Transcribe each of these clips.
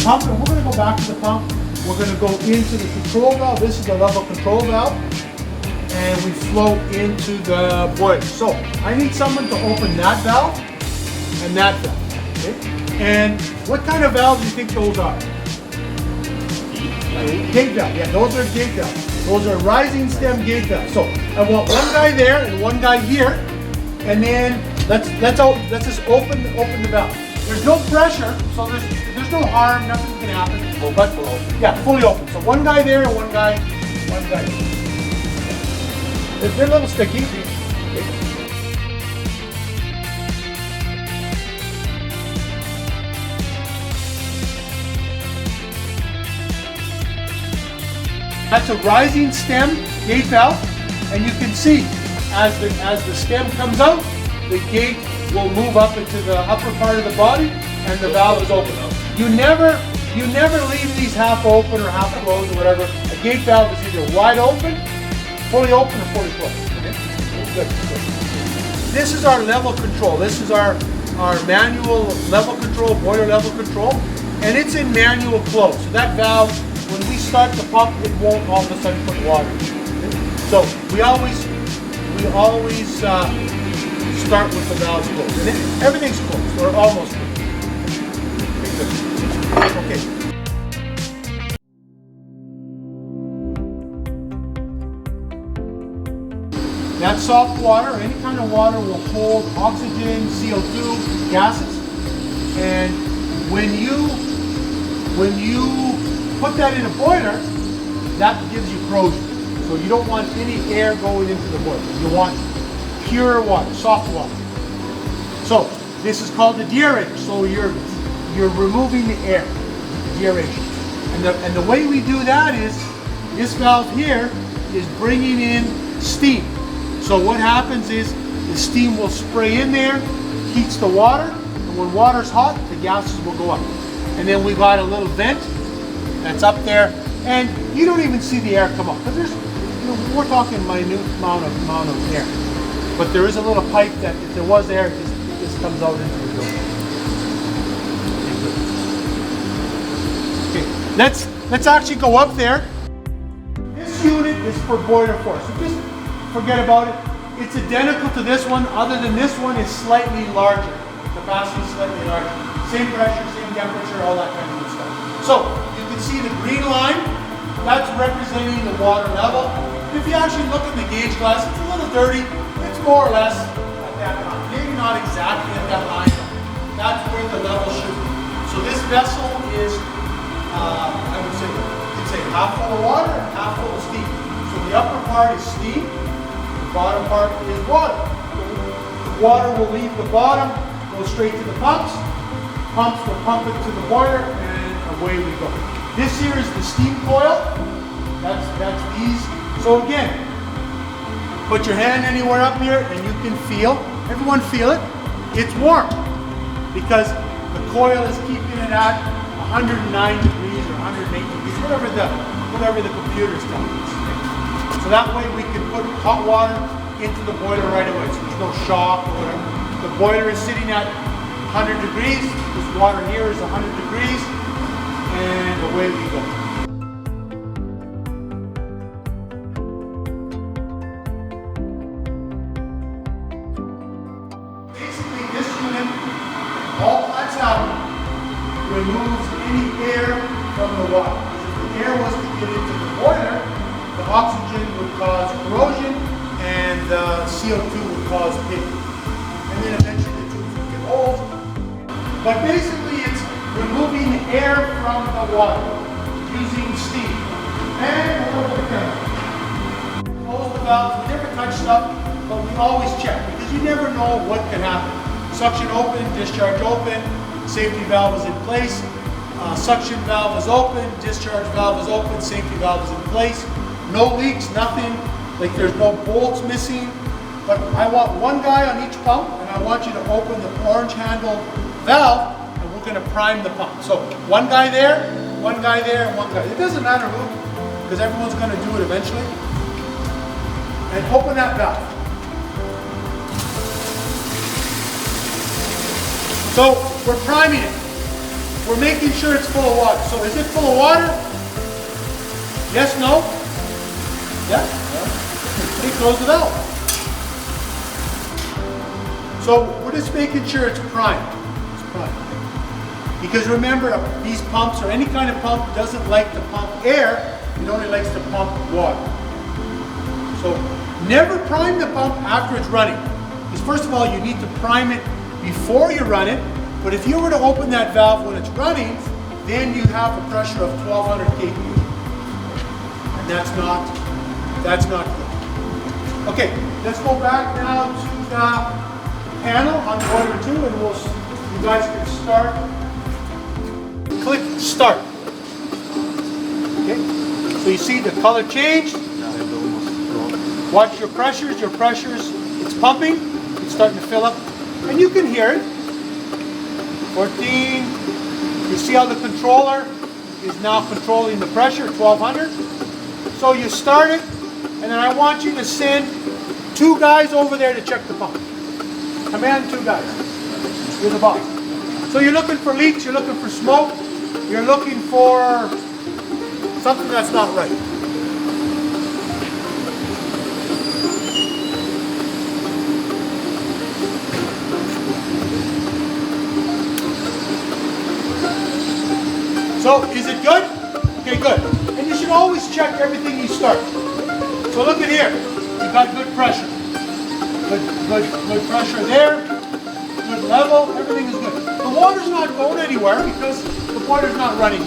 pump, and we're going to go back to the pump. We're going to go into the control valve. This is the level control valve. And we flow into the boiler. So I need someone to open that valve and that valve. Okay? And what kind of valves do you think those are? Gate valve. Yeah, those are gate valves. Those are rising stem gate valves. So I want one guy there and one guy here, and then let's just open the valve. There's no pressure, so there's no harm. Nothing can happen. Full open. Yeah, fully open. So one guy there and one guy here. They're a little sticky. That's a rising stem gate valve, and you can see as the stem comes out, the gate will move up into the upper part of the body, and the valve is open. You never leave these half open or half closed or whatever. A gate valve is either wide open, fully open, or fully closed. Okay? Good. This is our level control. This is our manual level control, boiler level control, and it's in manual close. So that valve, when we start the pump, it won't all of a sudden put water. Okay? So we always start with the valves closed. And everything's closed, or almost closed. Okay. That soft water, any kind of water, will hold oxygen, CO2, gases, and when you put that in a boiler, that gives you corrosion. So you don't want any air going into the boiler. You want pure water, soft water. So this is called the deaerator. So you're removing the air, deaeration. And the way we do that is this valve here is bringing in steam. So what happens is the steam will spray in there, heats the water, and when water's hot, the gases will go up. And then we got a little vent that's up there, and you don't even see the air come up because we're talking minute amount of air. But there is a little pipe that if there was air, it just comes out into the building. Okay, let's actually go up there. This unit is for boiler 4, so just forget about it. It's identical to this one, other than this one is slightly larger. The capacity is slightly larger. Same pressure, same temperature, all that kind of good stuff. So you can see the green line, that's representing the water level. If you actually look at the gauge glass, it's a little dirty. It's more or less at that line. Maybe not exactly at that line. That's where the level should be. So this vessel is, I would say, you could say half full of water and half full of steam. So the upper part is steam, the bottom part is water. The water will leave the bottom, go straight to the pumps. Pumps will pump it to the boiler, and away we go. This here is the steam coil. That's these. So again, put your hand anywhere up here and you can feel, everyone feel it, it's warm because the coil is keeping it at 109 degrees or 108 degrees, whatever the computer's telling us. So that way we can put hot water into the boiler right away, so there's no shock or whatever. The boiler is sitting at 100 degrees, this water here is 100 degrees, and away we go. Basically, this unit, all that's out, removes any air from the water. If the air was to get into the boiler, the oxygen would cause corrosion and the CO2 would cause pitting. And then eventually the tubes would get holes. But basically it's removing air from the water using steam. And a little bit of chemical. Close the valves, we never touch stuff, but we always check because you never know what can happen. Suction open, discharge open, safety valve is in place. Suction valve is open, discharge valve is open, safety valve is in place. No leaks, nothing, like there's no bolts missing. But I want one guy on each pump, and I want you to open the orange handle valve, and we're going to prime the pump. So one guy there, and one guy. It doesn't matter who, because everyone's going to do it eventually. And open that valve. So we're priming it. we're making sure it's full of water. So is it full of water? Yes, no? Yeah? Okay, close the valve. So we're just making sure it's primed. It's primed. Because remember, these pumps or any kind of pump doesn't like to pump air, it only likes to pump water. So never prime the pump after it's running. Because first of all, you need to prime it before you run it. But if you were to open that valve when it's running, then you have a pressure of 1200 kPa. And that's not good. Okay, let's go back now to the panel on the boiler 2 and you guys can start. Click start. Okay, so you see the color changed. Watch your pressures, it's pumping, it's starting to fill up, and you can hear it. 14, you see how the controller is now controlling the pressure, 1200. So you start it, and then I want you to send 2 guys over there to check the pump. Command 2 guys. You're the boss. So you're looking for leaks, you're looking for smoke, you're looking for something that's not right. So, is it good? Okay, good. And you should always check everything you start. So look at here. You've got good pressure. Good pressure there. Good level. Everything is good. The water's not going anywhere because the boiler's not running.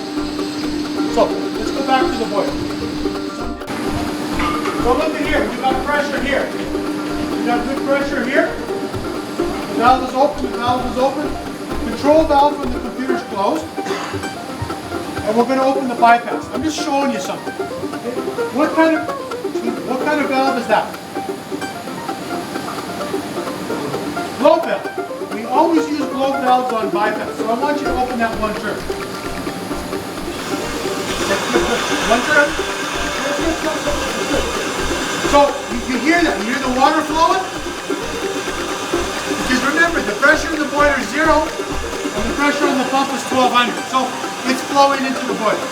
So, let's go back to the boiler. So look at here. We've got pressure here. We've got good pressure here. The valve is open. The valve is open. Control valve when the computer's closed. And we're going to open the bypass. I'm just showing you something. Okay? What kind of valve is that? Blow valve. We always use blow valves on bypass. So I want you to open that one turn. One turn. So you hear that? You hear the water flowing? Because remember, the pressure in the boiler is 0 and the pressure on the pump is 1200. So it's flowing into the boiler.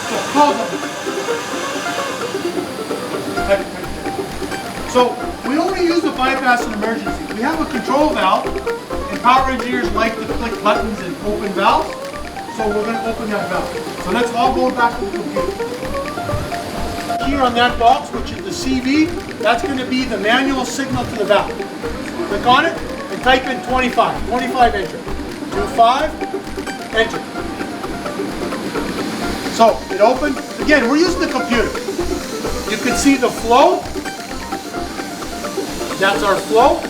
So close it. So we only use the bypass in emergency. We have a control valve, and power engineers like to click buttons and open valves. So we're going to open that valve. So let's all go back to the computer. Here on that box, which is the CV, that's going to be the manual signal to the valve. Click on it and type in 25. 25 enter. 25 enter. So it opened. Again, we're using the computer. You can see the flow. That's our flow.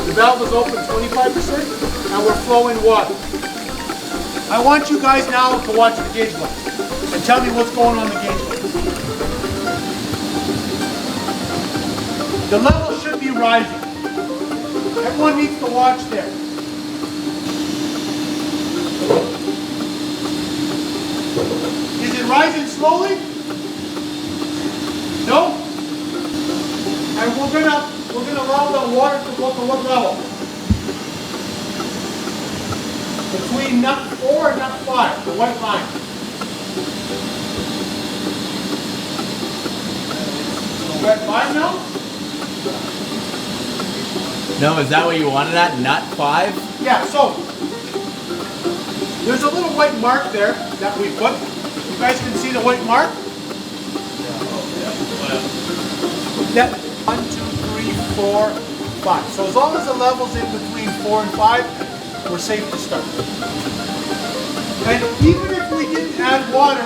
The valve is open 25% and we're flowing water. I want you guys now to watch the gauge lights and tell me what's going on the gauge lights. The level should be rising. Everyone needs to watch there. Is it rising slowly? No? And we're gonna allow the water to go to what level? Between nut 4 and nut 5, the white line. The red line now? No, is that what you wanted at? Nut 5? Yeah, so there's a little white mark there that we put. You guys can see the white mark? Yeah. 1, 2, 3, 4, 5. So as long as the level's in between 4 and 5, we're safe to start. And even if we didn't add water,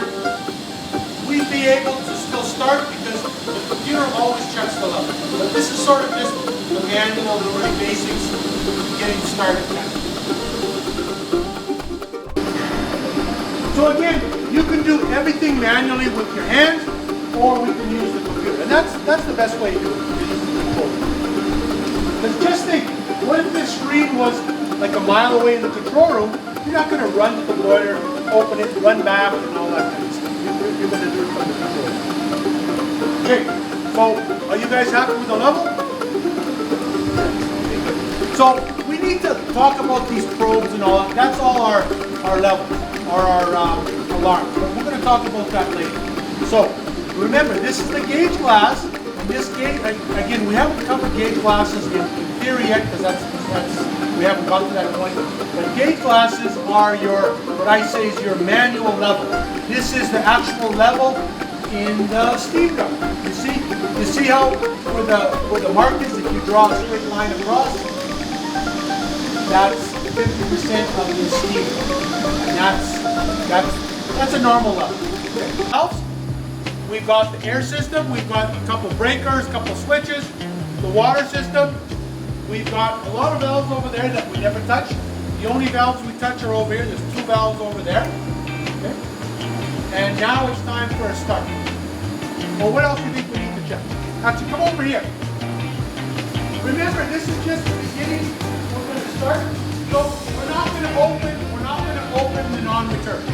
we'd be able to still start because the computer always checks the level. But this is sort of just the manual, the really basics, getting started. So again, you can do everything manually with your hands, or we can use the computer. And that's the best way to do it. Because just think, what if this screen was like a mile away in the control room? You're not going to run to the boiler, open it, run back, and all that kind of stuff. You're going to do it from the control room. Okay, so are you guys happy with the level? So we need to talk about these probes and all that. That's all our levels, or our alarms. But we're going to talk about that later. So remember, this is the gauge glass. And this gauge, again, we haven't covered gauge glasses in theory yet because that's we haven't got to that point. But gauge glasses are your, what I say is your manual level. This is the actual level in the steam gun. You see how where the mark is, if you draw a straight line across, that's 50% of the steam gun. And that's a normal level. Okay. We've got the air system, we've got a couple breakers, a couple switches, the water system. We've got a lot of valves over there that we never touch. The only valves we touch are over here. There's 2 valves over there. Okay. And now it's time for a start. Well, what else do you think we need to check? Actually, come over here. Remember, this is just the beginning. We're going to start. So we're not going to open the non-return.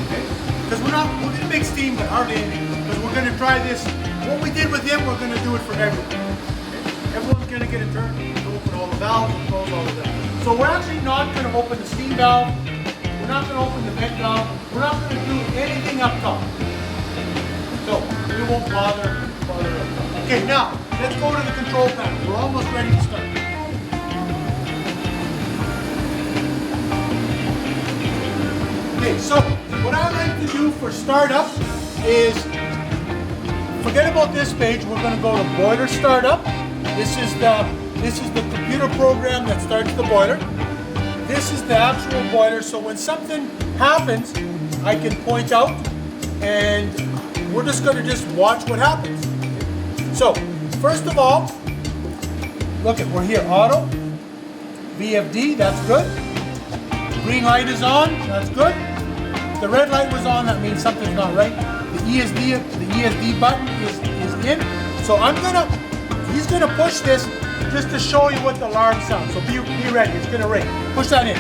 Okay? Because we didn't make steam, but hardly anything. Because we're going to try this. What we did with him, we're going to do it for everyone. Everyone's going to get a turn to open all the valves and close all of them. So we're actually not going to open the steam valve. We're not going to open the vent valve. We're not going to do anything up top. So we won't bother up top. Okay, now let's go to the control panel. We're almost ready to start. Okay, so what I like to do for startup is forget about this page. We're going to go to boiler startup. This is the computer program that starts the boiler. This is the actual boiler, so when something happens, I can point out, and we're just going to watch what happens. So, first of all, look at, we're here, auto, VFD, that's good. Green light is on, that's good. If the red light was on, that means something's not right. The ESD button is in. So he's gonna push this just to show you what the alarm sounds. So be ready, it's gonna ring. Push that in.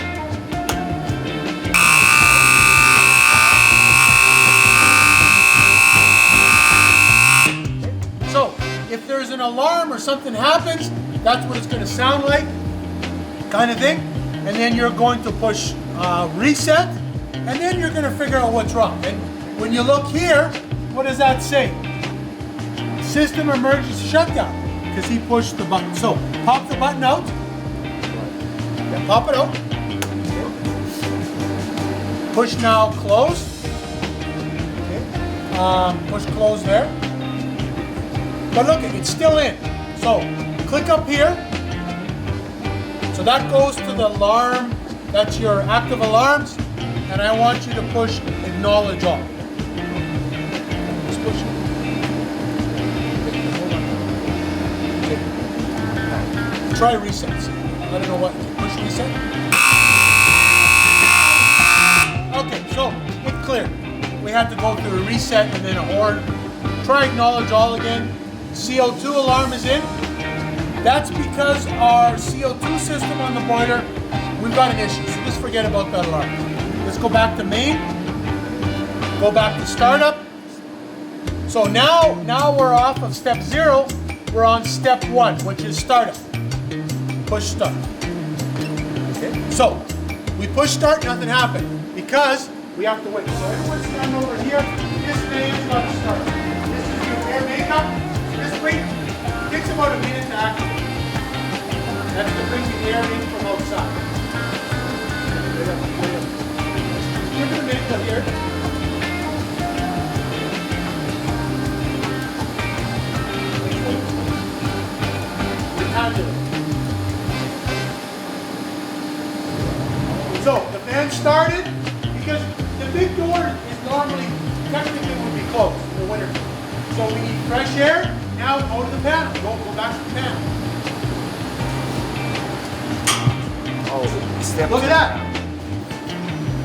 Okay. So if there's an alarm or something happens, that's what it's gonna sound like, kind of thing. And then you're going to push reset, and then you're gonna figure out what's wrong. And when you look here, what does that say? System emergency shutdown, because he pushed the button. So pop the button out. Yeah, pop it out. Push now close. Okay. Push close there. But look, it's still in. So click up here. So that goes to the alarm. That's your active alarms. And I want you to push acknowledge all. Just push it. Try resets. I don't know what. Push reset. Okay, so it cleared. We had to go through a reset and then a horn. Try acknowledge all again. CO2 alarm is in. That's because our CO2 system on the boiler, we've got an issue. So just forget about that alarm. Let's go back to main. Go back to startup. So now we're off of step 0. We're on step 1, which is startup. Push start. Okay. So we push start, nothing happened because we have to wait. So everyone stand over here. This fan's got to start. This is your air makeup. Just wait. It takes about a minute to activate. That's to bring the air in from outside. Give it a minute to here. So the fan started because the big door is normally, technically would be closed in the winter. So we need fresh air. Now go to the panel. Go back to the panel. Oh, step. Look at that.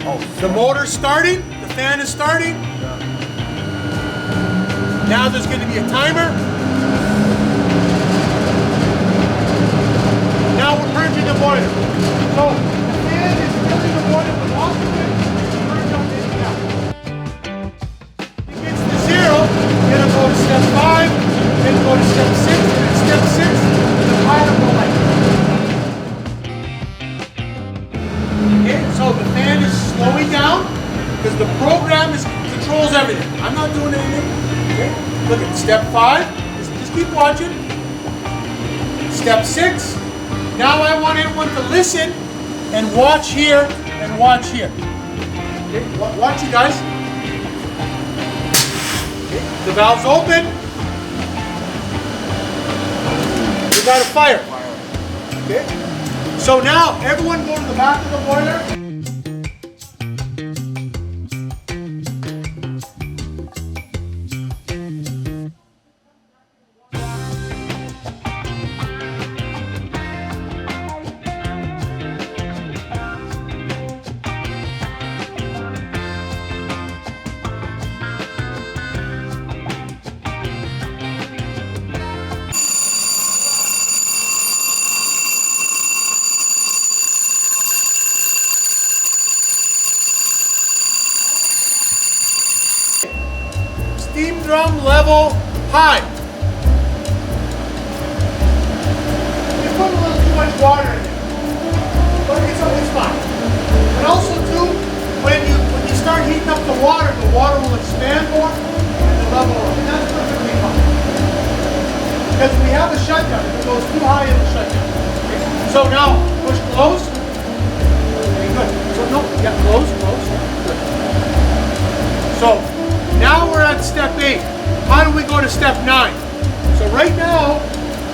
Oh, the motor's starting. The fan is starting. Now there's going to be a timer. Now we're purging the boiler. So the fan is filling the boiler with oxygen to purge up this gas. If it gets to 0, it'll go to step 5, then go to step 6, and at step 6, the pilot will light. Step 5, just keep watching. Step 6, now I want everyone to listen and watch here and watch here. Okay, watch you guys. Okay, the valve's open. We got a fire. Okay. So now everyone go to the back of the boiler. Steam drum level high. You put a little too much water in it, but it's fine. And also too, when you start heating up the water will expand more and the level will, and that's perfectly fine. Because we have a shutdown, if it goes too high in the shutdown. Okay. So now push close. Okay, good. So no, yeah, close. Good. So now we're at step 8. How do we go to step 9? So right now,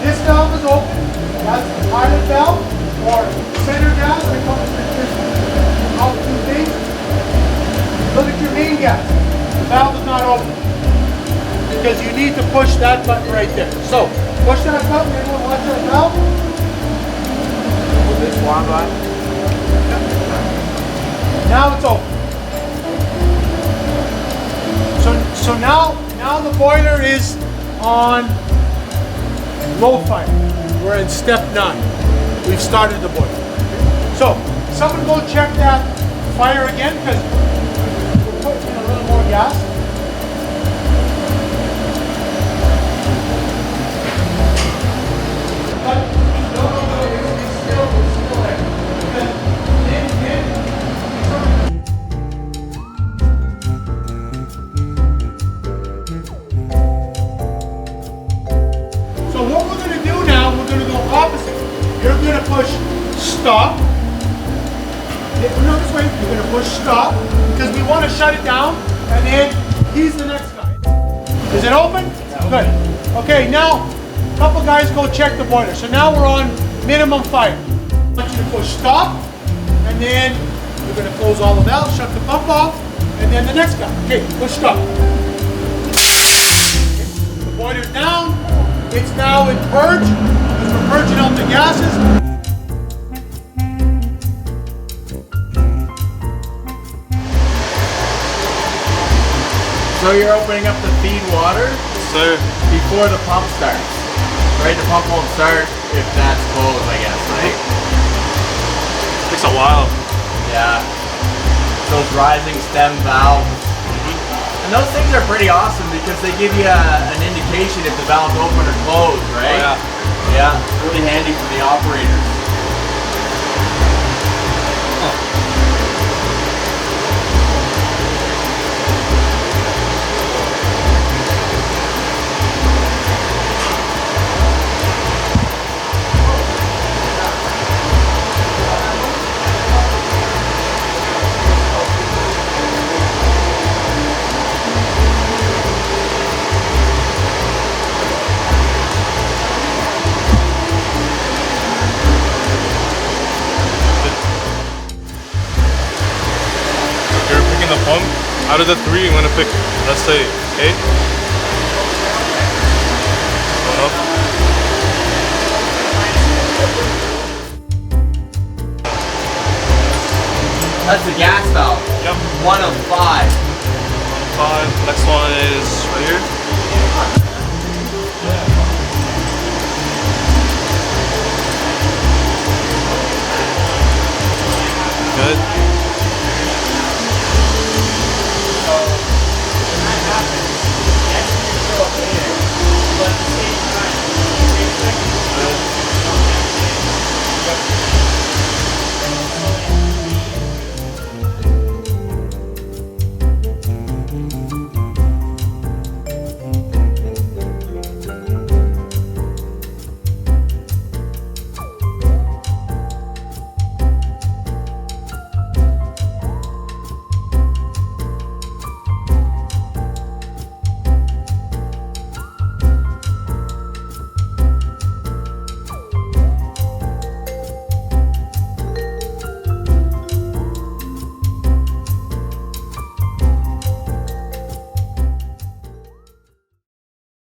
this valve is open. That's the pilot valve or center gas. I call it this out two things. Look at your main gas. The valve is not open because you need to push that button right there. So push that button. Everyone watch that valve. This one, right? Now it's open. So now the boiler is on low fire. We're in step 9. We've started the boiler. So someone go check that fire again because we're putting in a little more gas. But no, it's still there. Because so what we're going to do now, we're going to go opposite. You're going to push stop. No, this way. You're going to push stop because we want to shut it down, and then he's the next guy. Is it open? Good. Okay, now a couple guys go check the boiler. So now we're on minimum fire. I want you to push stop, and then we're going to close all the valves, shut the pump off, and then the next guy. Okay, push stop. Okay. The boiler's down. It's now in purge, because we're purging out the gases. So you're opening up the feed water before the pump starts, right? The pump won't start if that's closed, I guess, right? Takes a while. Yeah. Those rising stem valves. And those things are pretty awesome because they give you an indication if the valve's open or closed, right? Oh, yeah. Yeah, really handy for the operators. The pump, out of the 3 you want to pick, let's say, A. Going up. That's the gas valve. Yep. 1 of 5. 5. Next one is right here.